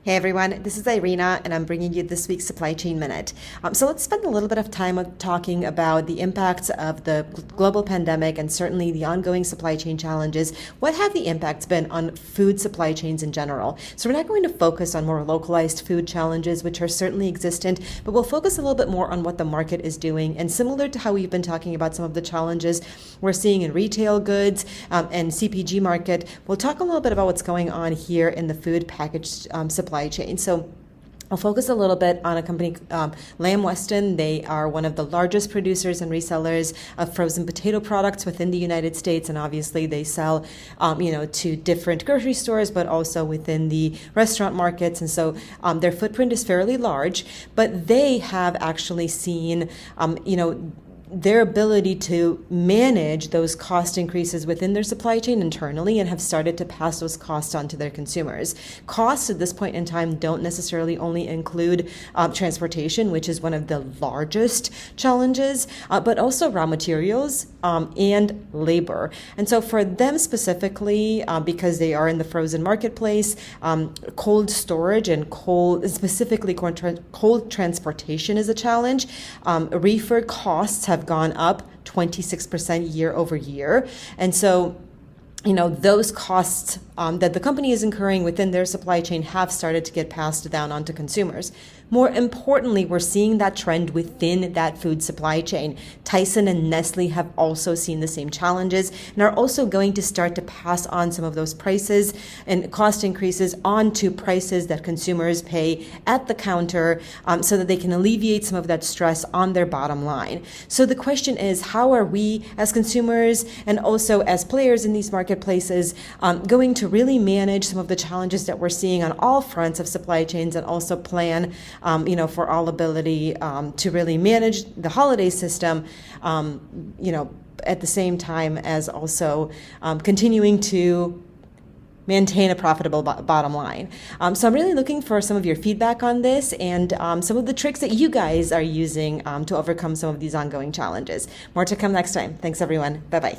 Hey everyone, this is Irina, and I'm bringing you this week's Supply Chain Minute. So let's spend a little bit of time talking about the impacts of the global pandemic and certainly the ongoing supply chain challenges. What have the impacts been on food supply chains in general? So we're not going to focus on more localized food challenges, which are certainly existent, but we'll focus a little bit more on what the market is doing. And similar to how we've been talking about some of the challenges we're seeing in retail goods and CPG market, we'll talk a little bit about what's going on here in the food packaged supply chain. So I'll focus a little bit on a company, Lamb Weston. They are one of the largest producers and resellers of frozen potato products within the United States, and obviously they sell, to different grocery stores, but also within the restaurant markets. And so their footprint is fairly large, but they have actually seen, their ability to manage those cost increases within their supply chain internally and have started to pass those costs on to their consumers. Costs at this point in time don't necessarily only include transportation, which is one of the largest challenges, but also raw materials and labor. And so for them specifically, because they are in the frozen marketplace, cold storage and specifically cold transportation is a challenge. Reefer costs have gone up 26% year over year. And so those costs that the company is incurring within their supply chain have started to get passed down onto consumers. More importantly, we're seeing that trend within that food supply chain. Tyson and Nestle have also seen the same challenges and are also going to start to pass on some of those prices and cost increases onto prices that consumers pay at the counter so that they can alleviate some of that stress on their bottom line. So the question is, how are we as consumers and also as players in these marketplaces going to really manage some of the challenges that we're seeing on all fronts of supply chains and also plan for our ability to really manage the holiday system, at the same time as also continuing to maintain a profitable bottom line. So I'm really looking for some of your feedback on this and some of the tricks that you guys are using to overcome some of these ongoing challenges. More to come next time. Thanks, everyone. Bye-bye.